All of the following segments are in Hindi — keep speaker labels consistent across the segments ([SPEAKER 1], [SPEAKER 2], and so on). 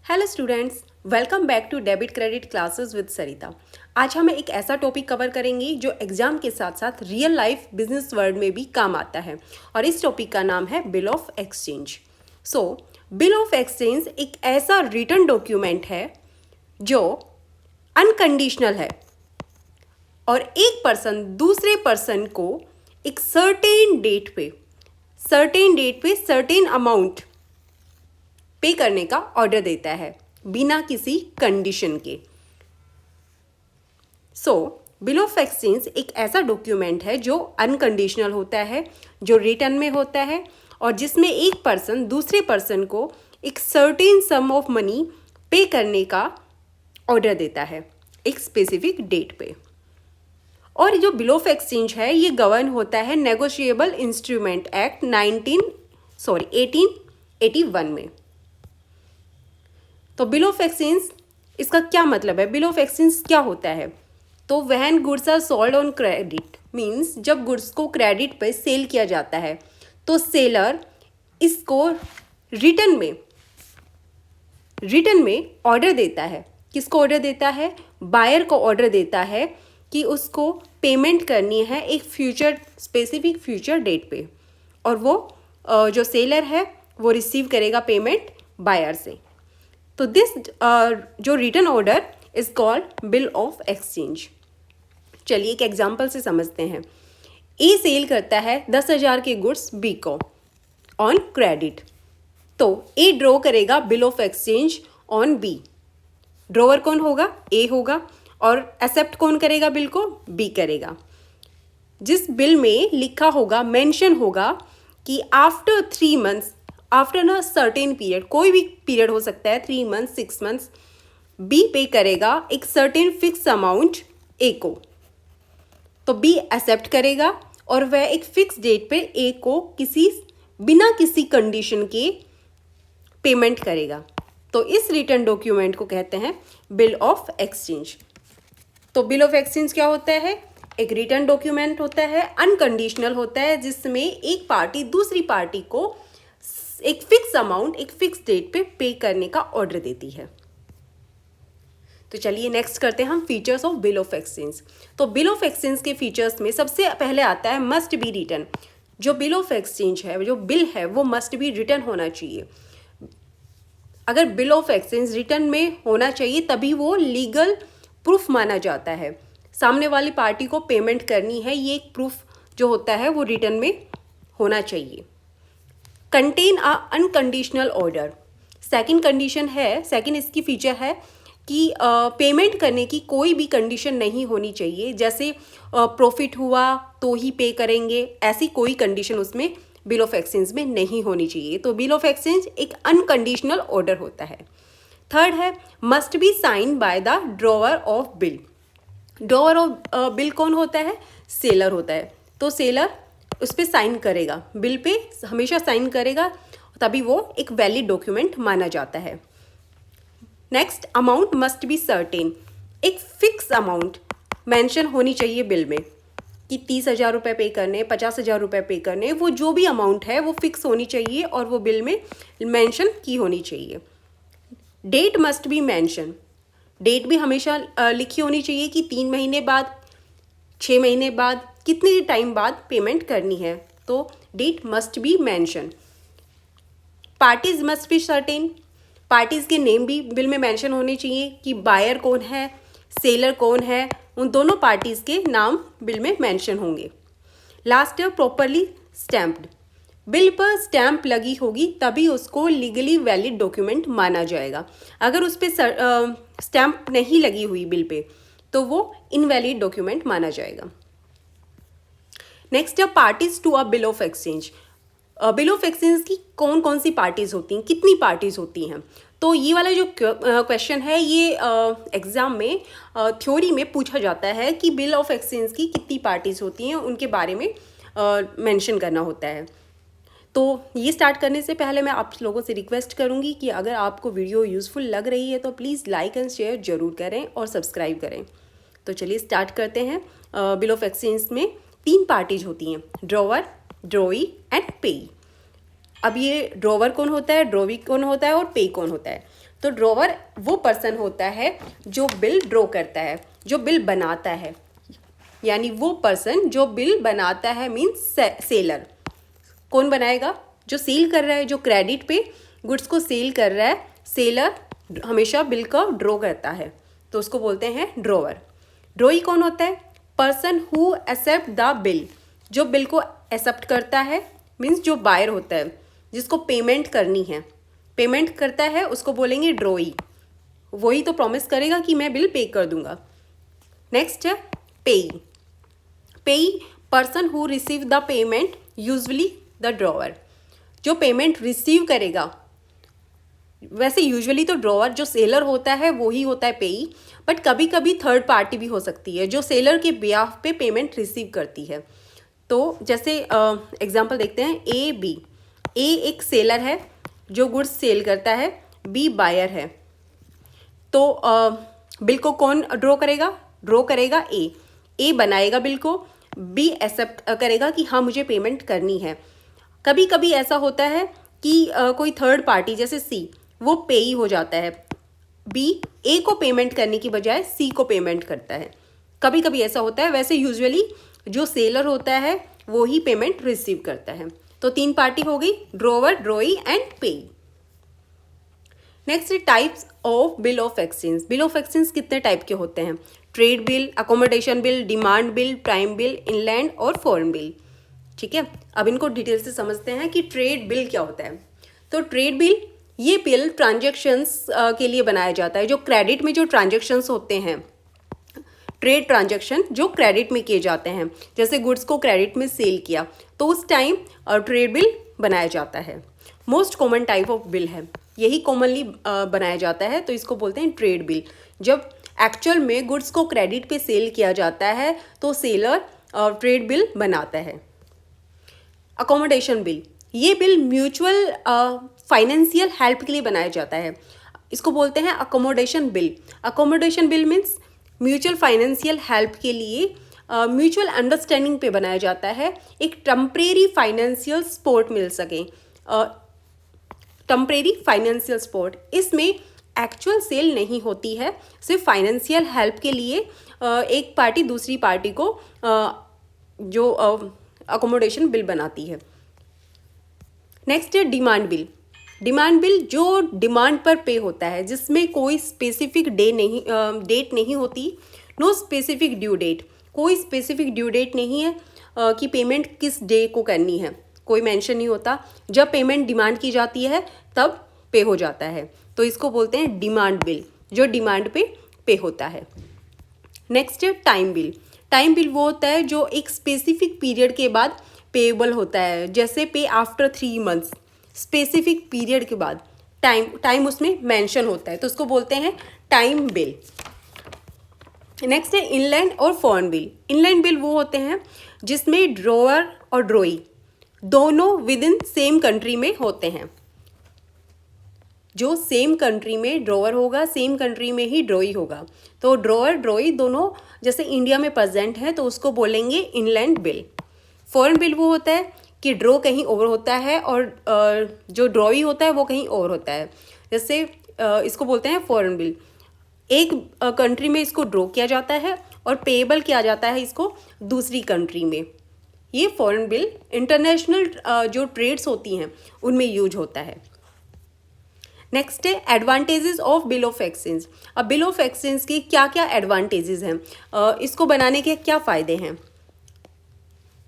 [SPEAKER 1] Hello students, welcome back to debit credit classes with Sarita. आज हम एक ऐसा टॉपिक कवर करेंगे जो एग्जाम के साथ साथ रियल लाइफ बिजनेस वर्ल्ड में भी काम आता है और इस टॉपिक का नाम है bill of exchange. Bill of exchange एक ऐसा रिटन डॉक्यूमेंट है जो अनकंडीशनल है और एक पर्सन दूसरे पर्सन को एक सर्टेन डेट पे सर्टेन अमाउंट पे करने का ऑर्डर देता है बिना किसी कंडीशन के। बिल ऑफ एक्सचेंज एक ऐसा डॉक्यूमेंट है जो अनकंडीशनल होता है, जो रिटर्न में होता है और जिसमें एक पर्सन दूसरे पर्सन को एक सर्टेन सम ऑफ मनी पे करने का ऑर्डर देता है एक स्पेसिफिक डेट पे। और जो बिल ऑफ एक्सचेंज है ये गवर्न होता है नेगोशिएबल इंस्ट्रूमेंट एक्ट 1881 में। तो बिल ऑफ एक्सचेंज इसका क्या मतलब है? बिल ऑफ एक्सचेंज क्या होता है? तो when goods are sold on credit means जब गुड्स को क्रेडिट पर सेल किया जाता है तो सेलर इसको रिटर्न में ऑर्डर देता है। किसको ऑर्डर देता है? बायर को ऑर्डर देता है कि उसको पेमेंट करनी है एक स्पेसिफिक फ्यूचर डेट पे और वो जो सेलर है वो रिसीव करेगा पेमेंट बायर से। तो दिस जो return order is called bill of exchange. चलिए एक एग्जांपल से समझते हैं। ए सेल करता है 10,000 के गुड्स बी को ऑन क्रेडिट, तो ए ड्रॉ करेगा bill of exchange on B. Drawer कौन होगा? ए होगा और एक्सेप्ट कौन करेगा बिल को? बी करेगा। जिस बिल में लिखा होगा, मेंशन होगा कि after 3 months, after a certain period, कोई भी पीरियड हो सकता है 3 मंथ्स 6 मंथ्स, बी पे करेगा एक सर्टेन फिक्स अमाउंट ए को। तो बी एक्सेप्ट करेगा और वह एक फिक्स डेट पे ए को बिना किसी कंडीशन के पेमेंट करेगा। तो इस रिटर्न डॉक्यूमेंट को कहते हैं बिल ऑफ एक्सचेंज। तो बिल ऑफ एक्सचेंज क्या होता है? एक रिटर्न डॉक्यूमेंट होता है, अनकंडीशनल होता है, जिसमें एक पार्टी दूसरी पार्टी को एक फिक्स अमाउंट एक फिक्स डेट पे करने का ऑर्डर देती है। तो चलिए नेक्स्ट करते हैं हम features of bill of exchange. तो बिल ऑफ एक्सचेंज के फीचर्स में सबसे पहले आता है मस्ट बी रिटर्न। जो बिल ऑफ एक्सचेंज है, जो बिल है, वो मस्ट बी रिटर्न होना चाहिए। अगर बिल ऑफ एक्सचेंज रिटर्न में होना चाहिए तभी वो लीगल प्रूफ माना जाता है। सामने वाली पार्टी को पेमेंट करनी है, ये एक प्रूफ जो होता है वो रिटर्न में होना चाहिए। Contain a unconditional order, second इसकी फीचर है कि पेमेंट करने की कोई भी कंडीशन नहीं होनी चाहिए। जैसे प्रॉफिट हुआ तो ही पे करेंगे, ऐसी कोई कंडीशन उसमें बिल ऑफ एक्सचेंज में नहीं होनी चाहिए। तो बिल ऑफ एक्सचेंज एक अनकंडीशनल ऑर्डर होता है। थर्ड है must be sign by the drawer of bill. Drawer of bill कौन होता है? सेलर होता है। तो सेलर उस पर साइन करेगा, बिल पे हमेशा साइन करेगा, तभी वो एक वैलिड डॉक्यूमेंट माना जाता है। Next, amount must be certain. एक फिक्स अमाउंट मेंशन होनी चाहिए बिल में कि 30,000 रुपये पे करने, 50,000 रुपये पे करने, वो जो भी अमाउंट है वो फिक्स होनी चाहिए और वो बिल में मेंशन की होनी चाहिए। Date must be mention, date भी हमेशा लिखी होनी चाहिए कि 3 महीने बाद, 6 महीने बाद, कितने टाइम बाद पेमेंट करनी है। तो date must be mention. Parties must be certain, parties के नेम भी बिल में मेंशन होने चाहिए कि बायर कौन है, सेलर कौन है, उन दोनों पार्टीज के नाम बिल में मेंशन होंगे। लास्ट है प्रॉपरली स्टैम्प्ड, बिल पर स्टैम्प लगी होगी तभी उसको लीगली वैलिड डॉक्यूमेंट माना जाएगा। अगर उस पर स्टैम्प नहीं लगी हुई बिल पे तो वो इनवैलिड डॉक्यूमेंट माना जाएगा। नेक्स्ट है parties to a bill of exchange. Bill of exchange की कौन कौन सी पार्टीज होती हैं, कितनी पार्टीज होती हैं? तो ये वाला जो क्वेश्चन है ये एग्ज़ाम में थ्योरी में पूछा जाता है कि बिल ऑफ एक्सचेंज की कितनी पार्टीज होती हैं, उनके बारे में मेंशन करना होता है। तो ये स्टार्ट करने से पहले मैं आप लोगों से रिक्वेस्ट करूँगी कि अगर आपको वीडियो यूज़फुल लग रही है तो प्लीज़ लाइक एंड शेयर ज़रूर करें और सब्सक्राइब करें। तो चलिए स्टार्ट करते हैं। बिल ऑफ एक्सचेंज में 3 पार्टीज होती हैं, ड्रॉवर, ड्रॉई एंड पेई। अब ये ड्रॉवर कौन होता है, ड्रॉवी कौन होता है और पे कौन होता है? तो ड्रॉवर वो पर्सन होता है जो बिल ड्रॉ करता है, जो बिल बनाता है, यानी वो पर्सन जो बिल बनाता है मीन्स सेलर। कौन बनाएगा? जो सेल कर रहा है, जो क्रेडिट पे गुड्स को सेल कर रहा है, सेलर हमेशा बिल को ड्रॉ करता है, तो उसको बोलते हैं ड्रॉवर। ड्रॉई कौन होता है? Person who accept the bill, जो बिल को एक्सेप्ट करता है मीन्स जो बायर होता है, जिसको पेमेंट करनी है, पेमेंट करता है, उसको बोलेंगे ड्रॉई। वही तो प्रॉमिस करेगा कि मैं बिल पे कर दूंगा। नेक्स्ट है पेई। पेई person who receive the payment, usually the drawer. जो पेमेंट रिसीव करेगा, वैसे यूजुअली तो ड्रॉवर जो सेलर होता है वो ही होता है पेई, बट कभी कभी थर्ड पार्टी भी हो सकती है जो सेलर के बिहाफ पे पेमेंट रिसीव करती है। तो जैसे एग्जांपल देखते हैं, ए बी। ए एक सेलर है जो गुड्स सेल करता है, बी बायर है। तो बिल को कौन ड्रॉ करेगा? ड्रॉ करेगा ए। ए बनाएगा बिल को, बी एक्सेप्ट करेगा कि हाँ मुझे पेमेंट करनी है। कभी कभी ऐसा होता है कि कोई थर्ड पार्टी जैसे सी, वो पेई हो जाता है, बी ए को पेमेंट करने की बजाय सी को पेमेंट करता है। कभी कभी ऐसा होता है, वैसे यूजुअली जो सेलर होता है वो ही पेमेंट रिसीव करता है। तो 3 पार्टी हो गई, ड्रॉवर, ड्रॉई एंड पेई। Next types of bill of exchange. Bill of exchange कितने टाइप के होते हैं? Trade bill, accommodation bill, demand bill, time bill, inland और फॉरेन बिल। ठीक है, अब इनको डिटेल से समझते हैं कि ट्रेड बिल क्या होता है। तो ट्रेड बिल, ये बिल ट्रांजैक्शंस के लिए बनाया जाता है। जो क्रेडिट में जो ट्रांजैक्शंस होते हैं, ट्रेड ट्रांजैक्शन जो क्रेडिट में किए जाते हैं, जैसे गुड्स को क्रेडिट में सेल किया, तो उस टाइम ट्रेड बिल बनाया जाता है। Most common type of bill है, यही कॉमनली बनाया जाता है, तो इसको बोलते हैं ट्रेड बिल। जब एक्चुअल में गुड्स को क्रेडिट पे सेल किया जाता है तो सेलर ट्रेड बिल बनाता है। अकोमोडेशन बिल, ये बिल म्यूचुअल फाइनेंशियल हेल्प के लिए बनाया जाता है, इसको बोलते हैं accommodation bill. Accommodation bill means mutual financial help के लिए म्यूचुअल अंडरस्टैंडिंग पे बनाया जाता है, एक टेम्परेरी फाइनेंशियल सपोर्ट मिल सके। टेम्परेरी फाइनेंशियल सपोर्ट, इसमें एक्चुअल सेल नहीं होती है, सिर्फ फाइनेंशियल हेल्प के लिए एक पार्टी दूसरी पार्टी को जो अकोमोडेशन बिल बनाती है। नेक्स्ट है डिमांड बिल। डिमांड बिल जो डिमांड पर पे होता है, जिसमें कोई स्पेसिफिक डेट नहीं होती, नो स्पेसिफिक ड्यू डेट। कोई स्पेसिफिक ड्यू डेट नहीं है कि पेमेंट किस डे को करनी है, कोई मेंशन नहीं होता। जब पेमेंट डिमांड की जाती है तब पे हो जाता है, तो इसको बोलते हैं डिमांड बिल, जो डिमांड पे होता है। नेक्स्ट है टाइम बिल। टाइम बिल वो होता है जो एक स्पेसिफिक पीरियड के बाद पेएबल होता है, जैसे पे आफ्टर 3 मंथ्स, स्पेसिफिक पीरियड के बाद टाइम उसमें मेंशन होता है, तो उसको बोलते हैं टाइम बिल। नेक्स्ट है इनलैंड और फॉरेन बिल। इनलैंड बिल वो होते हैं जिसमें ड्रॉवर और ड्रॉई दोनों विद इन सेम कंट्री में होते हैं। जो सेम कंट्री में ड्रॉवर होगा, सेम कंट्री में ही ड्रॉई होगा। तो ड्रॉवर ड्रॉई दोनों जैसे इंडिया में प्रेजेंट है, तो उसको बोलेंगे इनलैंड बिल। फॉरेन बिल वो होता है कि ड्रॉ कहीं और होता है और जो ड्रॉई होता है वो कहीं और होता है, जैसे इसको बोलते हैं फॉरेन बिल। एक कंट्री में इसको ड्रॉ किया जाता है और पेएबल किया जाता है इसको दूसरी कंट्री में। ये फॉरेन बिल इंटरनेशनल जो ट्रेड्स होती हैं उनमें यूज होता है। नेक्स्ट है advantages of bill of exchange. अब बिल ऑफ एक्सचेंज के क्या क्या एडवांटेजेस हैं, इसको बनाने के क्या फ़ायदे हैं।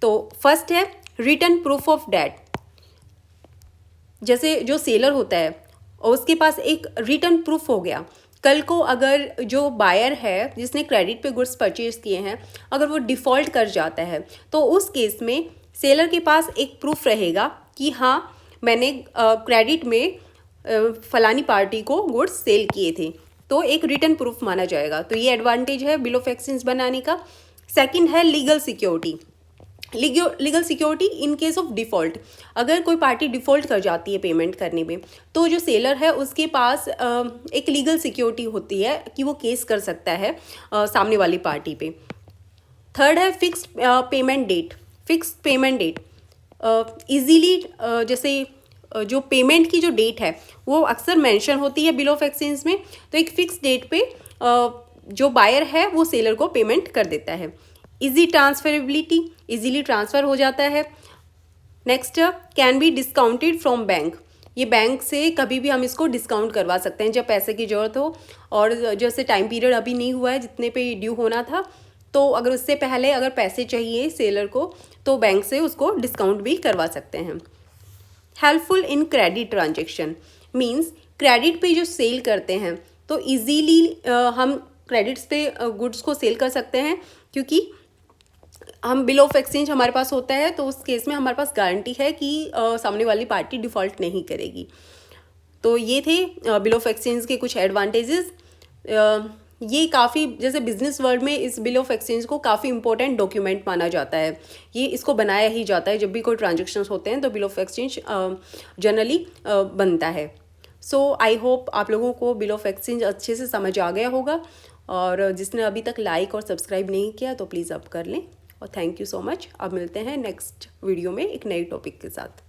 [SPEAKER 1] तो फर्स्ट है रिटन प्रूफ ऑफ डेट। जैसे जो सेलर होता है और उसके पास एक रिटन प्रूफ हो गया, कल को अगर जो बायर है जिसने क्रेडिट पे गुड्स परचेज किए हैं, अगर वो डिफ़ॉल्ट कर जाता है, तो उस केस में सेलर के पास एक प्रूफ रहेगा कि हाँ मैंने क्रेडिट में फलानी पार्टी को गुड्स सेल किए थे, तो एक रिटन प्रूफ माना जाएगा। तो ये एडवांटेज है बिल ऑफ एक्सचेंज बनाने का। सेकंड है legal security. Legal security in case of default, अगर कोई पार्टी डिफ़ॉल्ट कर जाती है पेमेंट करने में, तो जो सेलर है उसके पास एक लीगल सिक्योरिटी होती है कि वो केस कर सकता है सामने वाली पार्टी पे। थर्ड है fixed payment date. Fixed payment date easily जैसे जो पेमेंट की जो डेट है वो अक्सर मेंशन होती है बिल ऑफ एक्सचेंज में। तो एक फिक्स डेट पे जो बायर है वो सेलर को पेमेंट कर देता है। इजी ट्रांसफरेबिलिटी, इजीली ट्रांसफ़र हो जाता है। Next, can be discounted from bank. ये बैंक से कभी भी हम इसको डिस्काउंट करवा सकते हैं जब पैसे की ज़रूरत हो, और जैसे टाइम पीरियड अभी नहीं हुआ है जितने पे ड्यू होना था, तो अगर उससे पहले अगर पैसे चाहिए सेलर को तो बैंक से उसको डिस्काउंट भी करवा सकते हैं। Helpful in credit transaction means credit पे जो सेल करते हैं तो इजीली हम क्रेडिट्स पे गुड्स को सेल कर सकते हैं, क्योंकि हम बिल ऑफ एक्सचेंज हमारे पास होता है तो उस केस में हमारे पास गारंटी है कि सामने वाली पार्टी डिफ़ॉल्ट नहीं करेगी। तो ये थे बिल ऑफ एक्सचेंज के कुछ एडवांटेजेस। ये काफ़ी, जैसे बिजनेस वर्ल्ड में इस बिल ऑफ एक्सचेंज को काफ़ी इंपॉर्टेंट डॉक्यूमेंट माना जाता है। ये इसको बनाया ही जाता है जब भी कोई ट्रांजेक्शन्स होते हैं तो बिल ऑफ एक्सचेंज जनरली बनता है। सो आई होप आप लोगों को बिल ऑफ एक्सचेंज अच्छे से समझ आ गया होगा, और जिसने अभी तक लाइक और सब्सक्राइब नहीं किया तो प्लीज़ अब कर लें। और थैंक यू सो मच। अब मिलते हैं नेक्स्ट वीडियो में एक नए टॉपिक के साथ।